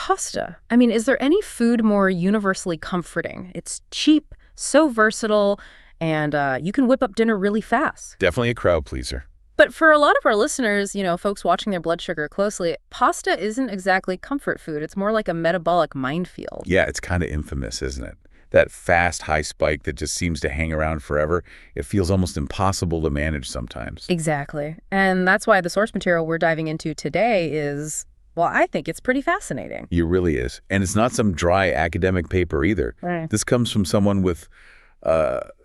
pasta. I mean, is there any food more universally comforting? It's cheap, so versatile, and you can whip up dinner really fast. Definitely a crowd pleaser. But for a lot of our listeners, folks watching their blood sugar closely, pasta isn't exactly comfort food. It's more like a metabolic minefield. Yeah, it's kind of infamous, isn't it? That fast, high spike that just seems to hang around forever. It feels almost impossible to manage sometimes. Exactly. And that's why the source material we're diving into today is, well, I think it's pretty fascinating. It really is. And it's not some dry academic paper either. Right. This comes from someone with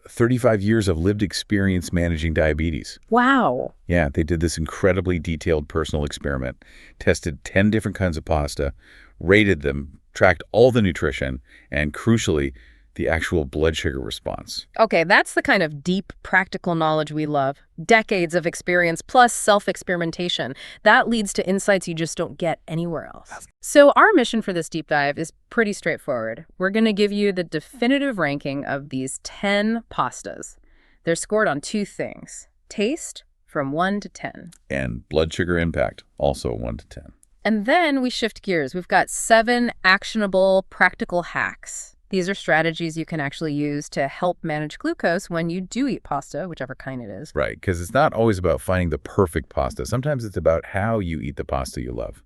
35 years of lived experience managing diabetes. Wow. Yeah, they did this incredibly detailed personal experiment, tested 10 different kinds of pasta, rated them, tracked all the nutrition, and crucially, the actual blood sugar response. Okay, that's the kind of deep, practical knowledge we love. Decades of experience plus self-experimentation. That leads to insights you just don't get anywhere else. So our mission for this deep dive is pretty straightforward. We're going to give you the definitive ranking of these 10 pastas. They're scored on two things: taste, from 1 to 10. And blood sugar impact, also 1 to 10. And then we shift gears. We've got 7 actionable, practical hacks. These are strategies you can actually use to help manage glucose when you do eat pasta, whichever kind it is. Right, because it's not always about finding the perfect pasta. Sometimes it's about how you eat the pasta you love.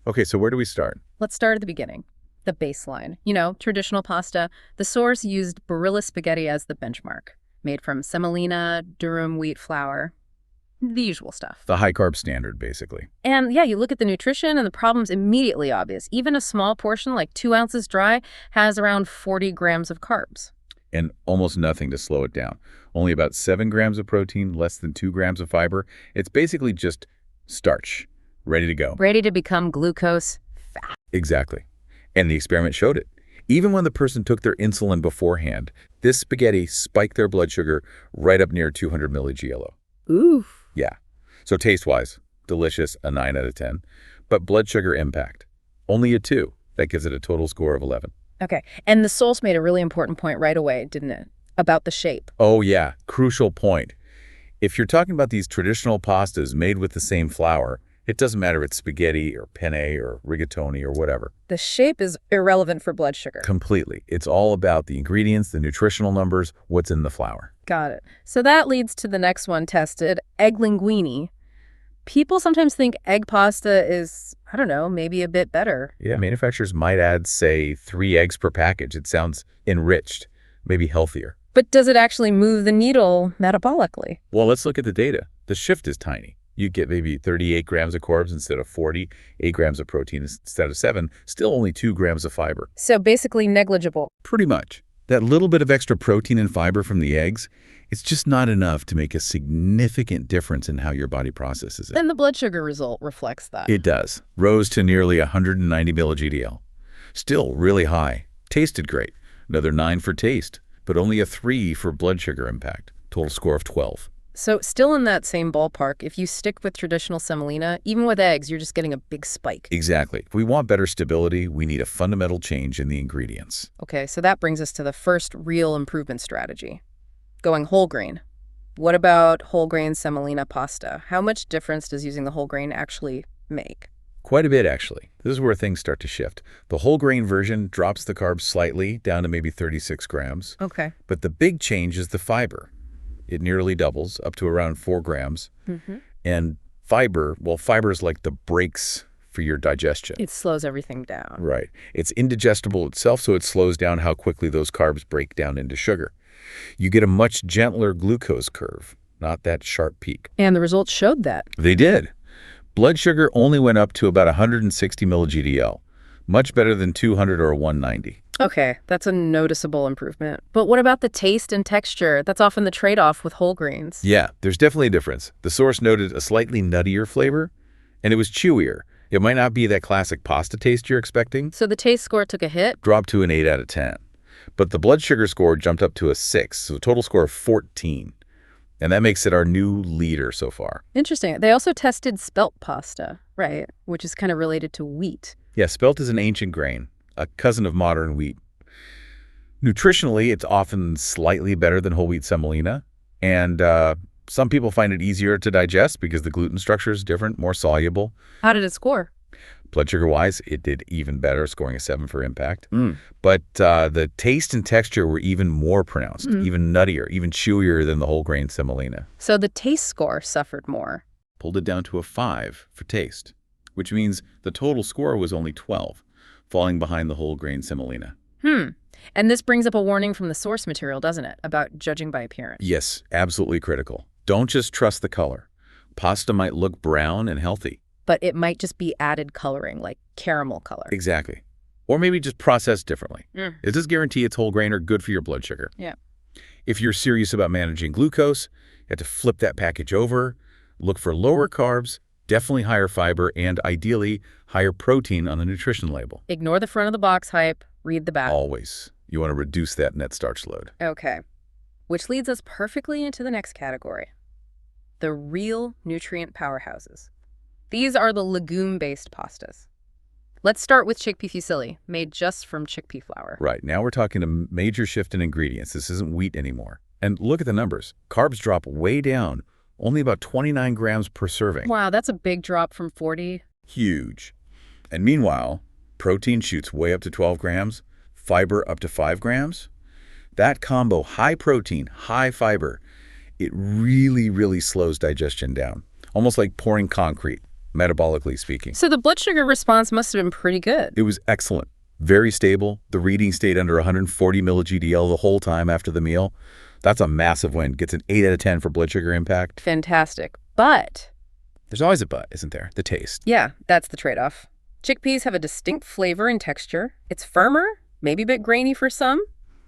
Okay, so where do we start? Let's start at the beginning. The baseline. Traditional pasta. The source used Barilla spaghetti as the benchmark, made from semolina, durum wheat flour. The usual stuff. The high-carb standard, basically. And yeah, you look at the nutrition and the problem's immediately obvious. Even a small portion, like 2 ounces dry, has around 40 grams of carbs. And almost nothing to slow it down. Only about 7 grams of protein, less than 2 grams of fiber. It's basically just starch, ready to go. Ready to become glucose fat. Exactly. And the experiment showed it. Even when the person took their insulin beforehand, this spaghetti spiked their blood sugar right up near 200 milligl. Oof. Yeah. So taste-wise, delicious, a 9 out of 10. But blood sugar impact, only a 2. That gives it a total score of 11. Okay. And the source made a really important point right away, didn't it? About the shape. Oh, yeah. Crucial point. If you're talking about these traditional pastas made with the same flour, it doesn't matter if it's spaghetti or penne or rigatoni or whatever. The shape is irrelevant for blood sugar. Completely. It's all about the ingredients, the nutritional numbers, what's in the flour. Got it. So that leads to the next one tested, egg linguine. People sometimes think egg pasta is, I don't know, maybe a bit better. Yeah, manufacturers might add, say, 3 eggs per package. It sounds enriched, maybe healthier. But does it actually move the needle metabolically? Well, let's look at the data. The shift is tiny. You get maybe 38 grams of carbs instead of 40, 8 grams of protein instead of 7, still only 2 grams of fiber. So basically negligible. Pretty much. That little bit of extra protein and fiber from the eggs, it's just not enough to make a significant difference in how your body processes it. And the blood sugar result reflects that. It does. Rose to nearly 190 milligdl. Still really high. Tasted great. Another 9 for taste, but only a 3 for blood sugar impact. Total score of 12. So still in that same ballpark, if you stick with traditional semolina, even with eggs, you're just getting a big spike. Exactly. If we want better stability, we need a fundamental change in the ingredients. Okay, so that brings us to the first real improvement strategy, going whole grain. What about whole grain semolina pasta? How much difference does using the whole grain actually make? Quite a bit, actually. This is where things start to shift. The whole grain version drops the carbs slightly, down to maybe 36 grams. Okay. But the big change is the fiber. It nearly doubles, up to around 4 grams. Mm-hmm. And fiber, well, fiber is like the brakes for your digestion. It slows everything down. Right. It's indigestible itself, so it slows down how quickly those carbs break down into sugar. You get a much gentler glucose curve, not that sharp peak. And the results showed that. They did. Blood sugar only went up to about 160 milligdl, much better than 200 or 190. Okay, that's a noticeable improvement. But what about the taste and texture? That's often the trade-off with whole grains. Yeah, there's definitely a difference. The source noted a slightly nuttier flavor, and it was chewier. It might not be that classic pasta taste you're expecting. So the taste score took a hit? Dropped to an 8 out of 10. But the blood sugar score jumped up to a 6, so a total score of 14. And that makes it our new leader so far. Interesting. They also tested spelt pasta, right, which is kind of related to wheat. Yeah, spelt is an ancient grain, a cousin of modern wheat. Nutritionally, it's often slightly better than whole wheat semolina, and some people find it easier to digest because the gluten structure is different, more soluble. How did it score? Blood sugar-wise, it did even better, scoring a 7 for impact. But the taste and texture were even more pronounced, even nuttier, even chewier than the whole grain semolina. So the taste score suffered more. Pulled it down to a 5 for taste, which means the total score was only 12, falling behind the whole grain semolina. And this brings up a warning from the source material, doesn't it, about judging by appearance? Yes, absolutely critical. Don't just trust the color. Pasta might look brown and healthy. But it might just be added coloring, like caramel color. Exactly. Or maybe just processed differently. It does guarantee it's whole grain or good for your blood sugar. Yeah. If you're serious about managing glucose, you have to flip that package over, look for lower carbs, definitely higher fiber, and ideally higher protein on the nutrition label. Ignore the front of the box hype, read the back. Always. You want to reduce that net starch load. Okay. Which leads us perfectly into the next category. The real nutrient powerhouses. These are the legume-based pastas. Let's start with chickpea fusilli, made just from chickpea flour. Right. Now we're talking a major shift in ingredients. This isn't wheat anymore. And look at the numbers. Carbs drop way down, only about 29 grams per serving. Wow, that's a big drop from 40. Huge. And meanwhile, protein shoots way up to 12 grams, fiber up to 5 grams. That combo, high protein, high fiber, it really, really slows digestion down. Almost like pouring concrete, metabolically speaking. So the blood sugar response must have been pretty good. It was excellent. Very stable. The reading stayed under 140 milli-GDL the whole time after the meal. That's a massive win. Gets an 8 out of 10 for blood sugar impact. Fantastic. But there's always a but, isn't there? The taste. Yeah, that's the trade-off. Chickpeas have a distinct flavor and texture. It's firmer, maybe a bit grainy for some.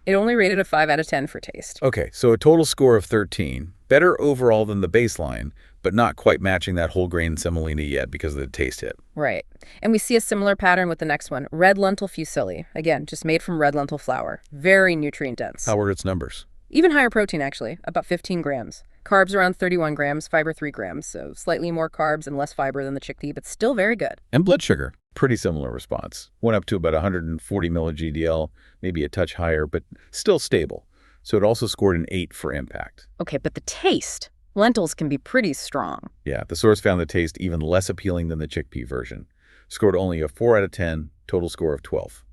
It only rated a 5 out of 10 for taste. Okay, so a total score of 13. Better overall than the baseline, but not quite matching that whole grain semolina yet because of the taste hit. Right. And we see a similar pattern with the next one, red lentil fusilli. Again, just made from red lentil flour. Very nutrient dense. How were its numbers? Even higher protein, actually, about 15 grams. Carbs around 31 grams, fiber 3 grams, so slightly more carbs and less fiber than the chickpea, but still very good. And blood sugar, pretty similar response. Went up to about 140 milli-GDL, maybe a touch higher, but still stable. So it also scored an 8 for impact. Okay, but the taste. Lentils can be pretty strong. Yeah, the source found the taste even less appealing than the chickpea version. Scored only a 4 out of 10, total score of 12.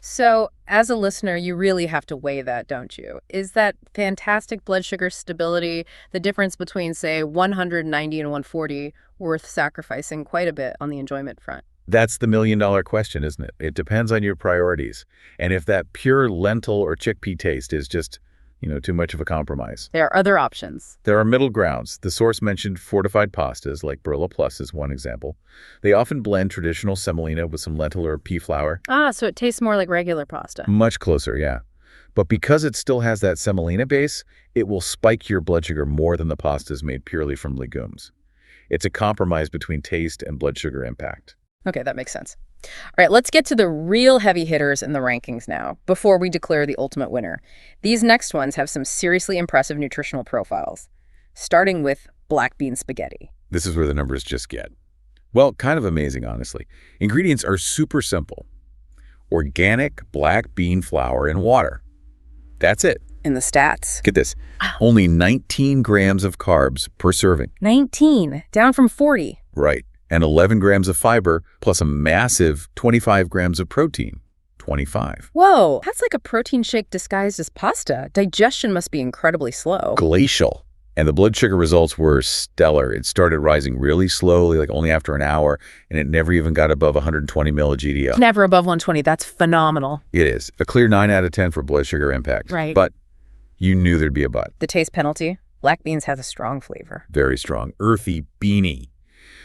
So, as a listener, you really have to weigh that, don't you? Is that fantastic blood sugar stability, the difference between, say, 190 and 140, worth sacrificing quite a bit on the enjoyment front? That's the million-dollar question, isn't it? It depends on your priorities. And if that pure lentil or chickpea taste is just, too much of a compromise. There are other options. There are middle grounds. The source mentioned fortified pastas, like Barilla Plus is one example. They often blend traditional semolina with some lentil or pea flour. Ah, so it tastes more like regular pasta. Much closer, yeah. But because it still has that semolina base, it will spike your blood sugar more than the pastas made purely from legumes. It's a compromise between taste and blood sugar impact. Okay, that makes sense. All right, let's get to the real heavy hitters in the rankings now, before we declare the ultimate winner. These next ones have some seriously impressive nutritional profiles, starting with black bean spaghetti. This is where the numbers just get. Well, kind of amazing, honestly. Ingredients are super simple. Organic black bean flour and water. That's it. In the stats. Get this. Only 19 grams of carbs per serving. 19, down from 40. Right. And 11 grams of fiber, plus a massive 25 grams of protein. 25. Whoa, that's like a protein shake disguised as pasta. Digestion must be incredibly slow. Glacial. And the blood sugar results were stellar. It started rising really slowly, like only after an hour, and it never even got above 120 milli-GDL. Never above 120. That's phenomenal. It is. A clear 9 out of 10 for blood sugar impact. Right. But you knew there'd be a but. The taste penalty? Black beans has a strong flavor. Very strong. Earthy, beany.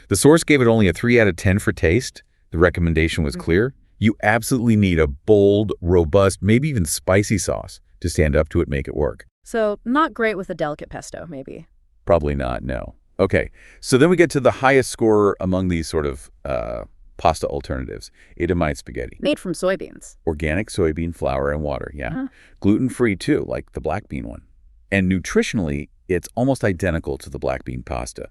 The source gave it only a 3 out of 10 for taste. The recommendation was clear. You absolutely need a bold, robust, maybe even spicy sauce to stand up to it, make it work. So not great with a delicate pesto, maybe. Probably not, no. Okay, so then we get to the highest scorer among these sort of pasta alternatives, Edomite spaghetti. Made from soybeans. Organic soybean flour and water, yeah. Uh-huh. Gluten-free too, like the black bean one. And nutritionally, it's almost identical to the black bean pasta.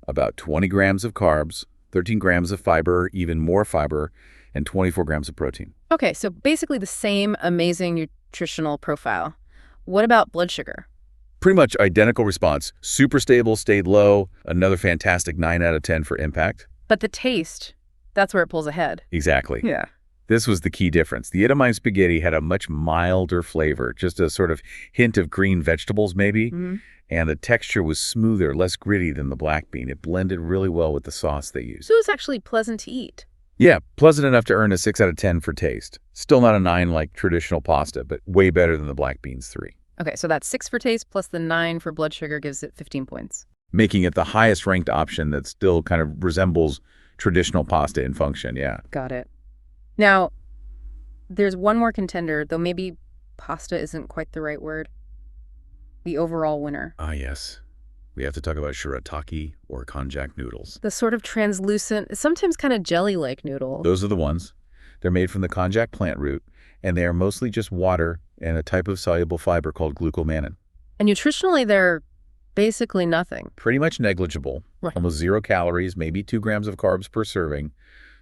About 20 grams of carbs, 13 grams of fiber, even more fiber, and 24 grams of protein. Okay, so basically the same amazing nutritional profile. What about blood sugar? Pretty much identical response. Super stable, stayed low. Another fantastic 9 out of 10 for impact. But the taste, That's where it pulls ahead. Exactly. Yeah. This was the key difference. The edamame spaghetti had a much milder flavor, just a sort of hint of green vegetables maybe, and the texture was smoother, less gritty than the black bean. It blended really well with the sauce they used. So it was actually pleasant to eat. Yeah, pleasant enough to earn a 6 out of 10 for taste. Still not a 9 like traditional pasta, but way better than the black beans 3. Okay, so that's 6 for taste plus the 9 for blood sugar gives it 15 points. Making it the highest ranked option that still kind of resembles traditional pasta in function, yeah. Got it. Now, there's one more contender, though maybe pasta isn't quite the right word. The overall winner. Ah, yes. We have to talk about shirataki or konjac noodles. The sort of translucent, sometimes kind of jelly-like noodle. Those are the ones. They're made from the konjac plant root, and they are mostly just water and a type of soluble fiber called glucomannan. And nutritionally, they're basically nothing. Pretty much negligible. Right. Almost 0 calories, maybe 2 grams of carbs per serving,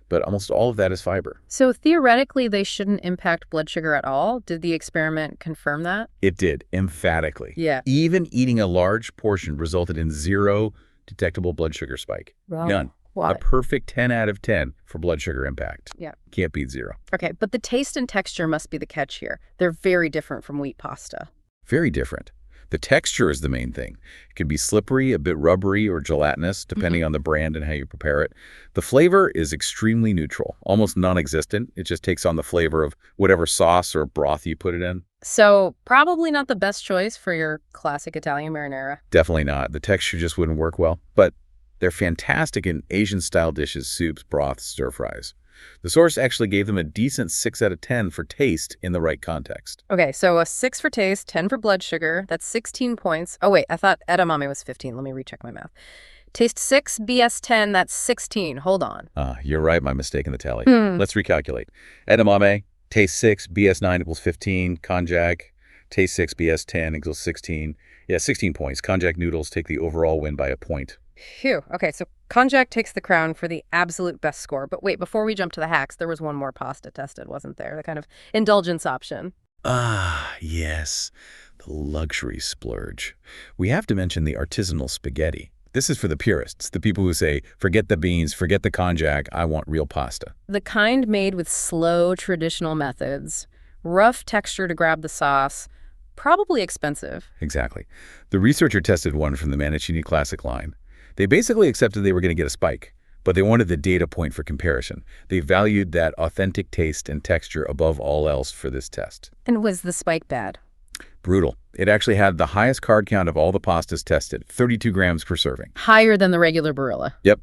but almost all of that is fiber. So theoretically, they shouldn't impact blood sugar at all? Did the experiment confirm that? It did, emphatically. Yeah. Even eating a large portion resulted in 0 detectable blood sugar spike. Wow. None. Why? A perfect 10 out of 10 for blood sugar impact. Yeah. Can't beat 0. Okay, but the taste and texture must be the catch here. They're very different from wheat pasta. Very different. The texture is the main thing. It can be slippery, a bit rubbery, or gelatinous, depending on the brand and how you prepare it. The flavor is extremely neutral, almost non-existent. It just takes on the flavor of whatever sauce or broth you put it in. So probably not the best choice for your classic Italian marinara. Definitely not. The texture just wouldn't work well. But they're fantastic in Asian-style dishes, soups, broths, stir-fries. The source actually gave them a decent 6 out of 10 for taste in the right context. Okay, so a 6 for taste, 10 for blood sugar. That's 16 points. Oh, wait, I thought edamame was 15. Let me recheck my math. Taste 6, BS 10, that's 16. Hold on. You're right, my mistake in the tally. Let's recalculate. Edamame, taste 6, BS 9 equals 15. Konjac, taste 6, BS 10 equals 16. Yeah, 16 points. Konjac noodles take the overall win by a point. Phew. Okay, so konjac takes the crown for the absolute best score. But wait, before we jump to the hacks, there was one more pasta tested, wasn't there? The kind of indulgence option. Ah, yes. The luxury splurge. We have to mention the artisanal spaghetti. This is for the purists, the people who say, forget the beans, forget the konjac, I want real pasta. The kind made with slow, traditional methods, rough texture to grab the sauce, probably expensive. Exactly. The researcher tested one from the Mancini Classic line. They basically accepted they were going to get a spike, but they wanted the data point for comparison. They valued that authentic taste and texture above all else for this test. And was the spike bad? Brutal. It actually had the highest carb count of all the pastas tested, 32 grams per serving. Higher than the regular Barilla. Yep.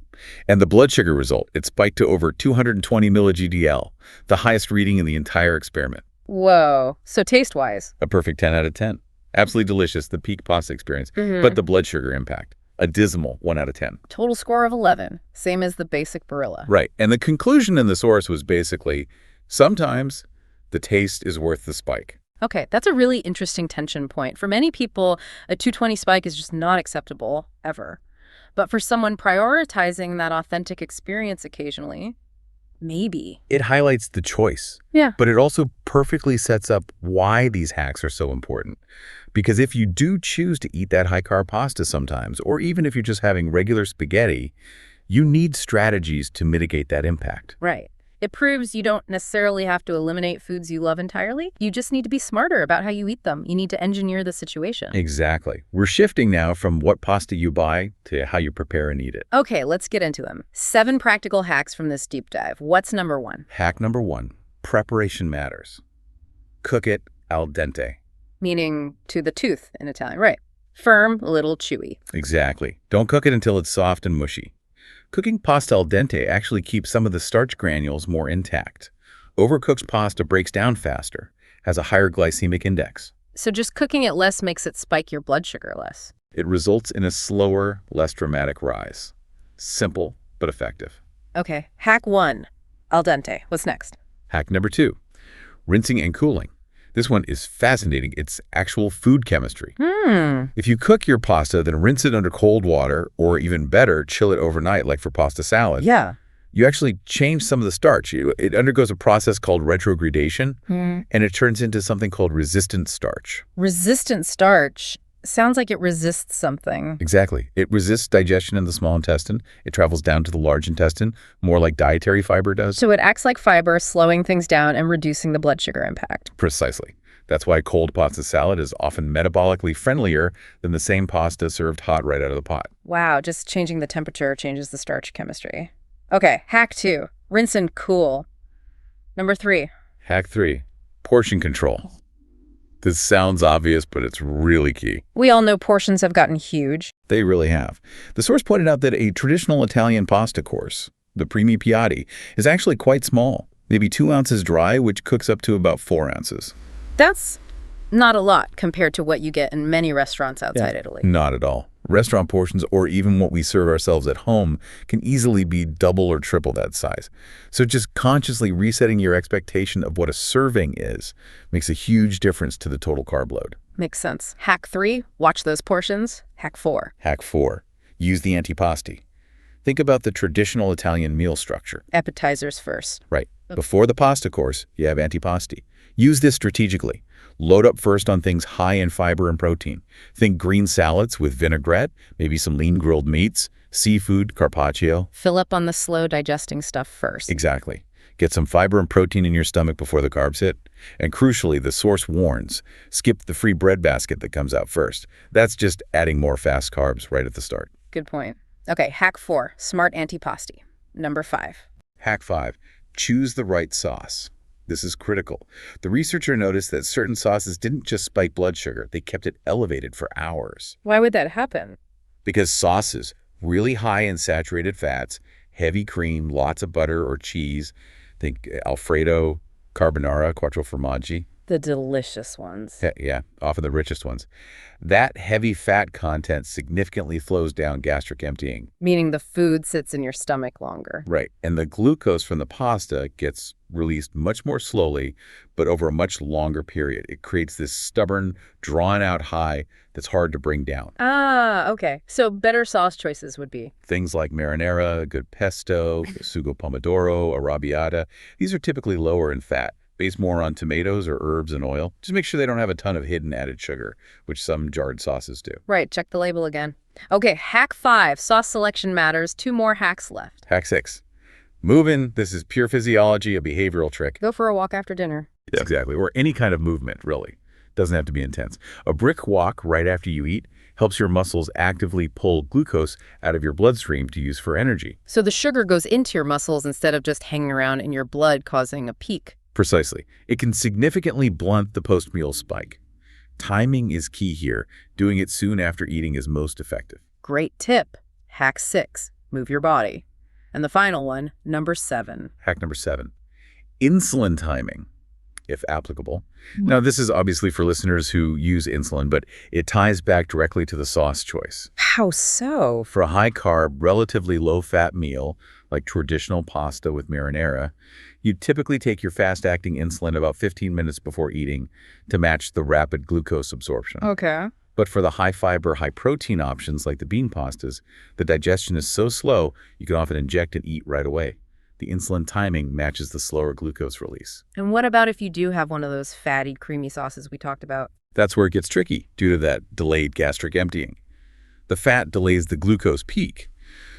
And the blood sugar result, it spiked to over 220 milli-GDL, the highest reading in the entire experiment. Whoa. So taste-wise? A perfect 10 out of 10. Absolutely delicious, the peak pasta experience. But the blood sugar impact, a dismal 1 out of 10. Total score of 11, same as the basic Barilla. Right. And the conclusion in the source was basically, sometimes the taste is worth the spike. Okay, that's a really interesting tension point. For many people, a 220 spike is just not acceptable, ever. But for someone prioritizing that authentic experience occasionally, maybe. It highlights the choice. Yeah. But it also perfectly sets up why these hacks are so important. Because if you do choose to eat that high-carb pasta sometimes, or even if you're just having regular spaghetti, you need strategies to mitigate that impact. Right. It proves you don't necessarily have to eliminate foods you love entirely. You just need to be smarter about how you eat them. You need to engineer the situation. Exactly. We're shifting now from what pasta you buy to how you prepare and eat it. Okay, let's get into them. 7 practical hacks from this deep dive. What's number 1? Hack number 1, preparation matters. Cook it al dente. Meaning to the tooth in Italian, right? Firm, a little chewy. Exactly. Don't cook it until it's soft and mushy. Cooking pasta al dente actually keeps some of the starch granules more intact. Overcooked pasta breaks down faster, has a higher glycemic index. So just cooking it less makes it spike your blood sugar less. It results in a slower, less dramatic rise. Simple, but effective. Okay, hack 1, al dente. What's next? Hack number 2, rinsing and cooling. This one is fascinating. It's actual food chemistry. If you cook your pasta, then rinse it under cold water, or even better, chill it overnight, like for pasta salad. Yeah. You actually change some of the starch. It undergoes a process called retrogradation, and it turns into something called resistant starch. Resistant starch. Sounds like it resists something. Exactly. It resists digestion in the small intestine. It travels down to the large intestine, more like dietary fiber does. So it acts like fiber, slowing things down and reducing the blood sugar impact. Precisely. That's why cold pasta salad is often metabolically friendlier than the same pasta served hot right out of the pot. Wow, just changing the temperature changes the starch chemistry. Okay, hack 2. Rinse and cool. Number 3. Hack 3. Portion control. This sounds obvious, but it's really key. We all know portions have gotten huge. They really have. The source pointed out that a traditional Italian pasta course, the primi piatti, is actually quite small, maybe 2 ounces dry, which cooks up to about 4 ounces. That's not a lot compared to what you get in many restaurants outside Italy. Not at all. Restaurant portions, or even what we serve ourselves at home, can easily be double or triple that size. So just consciously resetting your expectation of what a serving is makes a huge difference to the total carb load. Makes sense. Hack 3, watch those portions. Hack 4. Hack 4, use the antipasti. Think about the traditional Italian meal structure. Appetizers first. Right. Before the pasta course, you have antipasti. Use this strategically. Load up first on things high in fiber and protein. Think green salads with vinaigrette, maybe some lean grilled meats, seafood, carpaccio. Fill up on the slow digesting stuff first. Exactly. Get some fiber and protein in your stomach before the carbs hit. And crucially, the source warns, skip the free bread basket that comes out first. That's just adding more fast carbs right at the start. Good point. Okay, hack 4, smart antipasti. Number 5. Hack 5, choose the right sauce. This is critical. The researcher noticed that certain sauces didn't just spike blood sugar, they kept it elevated for hours. Why would that happen? Because sauces, really high in saturated fats, heavy cream, lots of butter or cheese, think Alfredo, carbonara, quattro formaggi. The delicious ones. Yeah, often the richest ones. That heavy fat content significantly slows down gastric emptying. Meaning the food sits in your stomach longer. Right, and the glucose from the pasta gets released much more slowly, but over a much longer period. It creates this stubborn, drawn-out high that's hard to bring down. Ah, okay. So better sauce choices would be? Things like marinara, good pesto, sugo pomodoro, arrabbiata. These are typically lower in fat, based more on tomatoes or herbs and oil. Just make sure they don't have a ton of hidden added sugar, which some jarred sauces do. Right, check the label again. Okay, hack 5, sauce selection matters. 2 more hacks left. Hack 6. Moving, this is pure physiology, a behavioral trick. Go for a walk after dinner. Yeah, exactly, or any kind of movement, really. Doesn't have to be intense. A brisk walk right after you eat helps your muscles actively pull glucose out of your bloodstream to use for energy. So the sugar goes into your muscles instead of just hanging around in your blood causing a peak. Precisely. It can significantly blunt the post-meal spike. Timing is key here. Doing it soon after eating is most effective. Great tip. Hack 6, move your body. And the final one, number 7. Hack number 7, insulin timing, if applicable. Now, this is obviously for listeners who use insulin, but it ties back directly to the sauce choice. How so? For a high-carb, relatively low-fat meal, like traditional pasta with marinara, you typically take your fast-acting insulin about 15 minutes before eating to match the rapid glucose absorption. Okay. But for the high-fiber, high-protein options like the bean pastas, the digestion is so slow, you can often inject and eat right away. The insulin timing matches the slower glucose release. And what about if you do have one of those fatty, creamy sauces we talked about? That's where it gets tricky due to that delayed gastric emptying. The fat delays the glucose peak.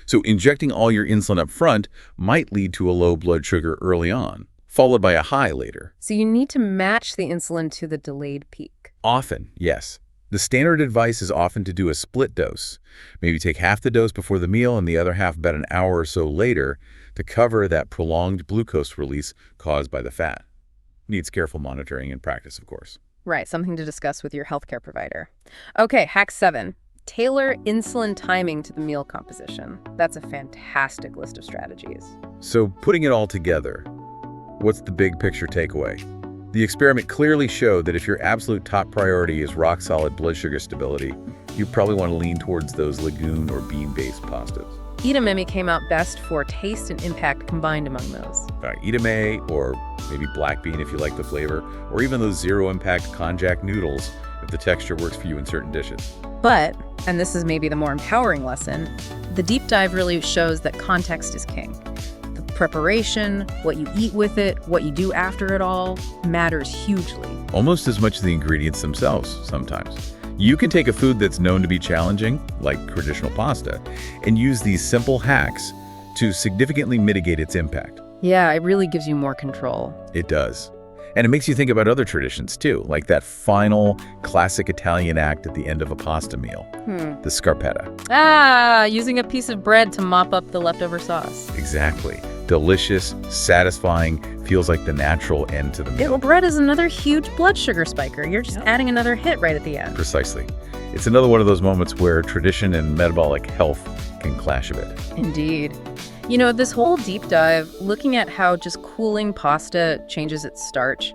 So injecting all your insulin up front might lead to a low blood sugar early on, followed by a high later. So you need to match the insulin to the delayed peak. Often, yes. The standard advice is often to do a split dose. Maybe take half the dose before the meal and the other half about an hour or so later to cover that prolonged glucose release caused by the fat. Needs careful monitoring and practice, of course. Right, something to discuss with your healthcare provider. Okay, hack 7. Tailor insulin timing to the meal composition. That's a fantastic list of strategies. So putting it all together, what's the big picture takeaway? The experiment clearly showed that if your absolute top priority is rock-solid blood sugar stability, you probably want to lean towards those legume or bean-based pastas. Edamame came out best for taste and impact combined among those. Edamame, or maybe black bean if you like the flavor, or even those zero-impact konjac noodles if the texture works for you in certain dishes. But, and this is maybe the more empowering lesson, the deep dive really shows that context is king. The preparation, what you eat with it, what you do after it all, matters hugely. Almost as much as the ingredients themselves, sometimes. You can take a food that's known to be challenging, like traditional pasta, and use these simple hacks to significantly mitigate its impact. Yeah, it really gives you more control. It does. And it makes you think about other traditions too, like that final classic Italian act at the end of a pasta meal, the scarpetta. Ah, using a piece of bread to mop up the leftover sauce. Exactly. Delicious, satisfying, feels like the natural end to the meal. Yeah, well, bread is another huge blood sugar spiker. You're just adding another hit right at the end. Precisely. It's another one of those moments where tradition and metabolic health can clash a bit. Indeed. You know, this whole deep dive, looking at how just cooling pasta changes its starch,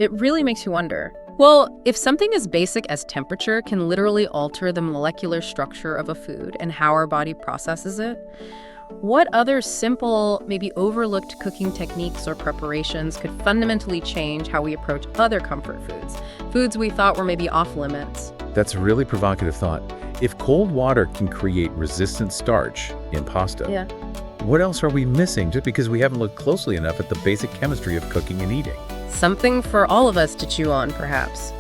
it really makes you wonder. Well, if something as basic as temperature can literally alter the molecular structure of a food and how our body processes it, what other simple, maybe overlooked cooking techniques or preparations could fundamentally change how we approach other comfort foods? Foods we thought were maybe off limits. That's a really provocative thought. If cold water can create resistant starch in pasta, what else are we missing just because we haven't looked closely enough at the basic chemistry of cooking and eating? Something for all of us to chew on, perhaps.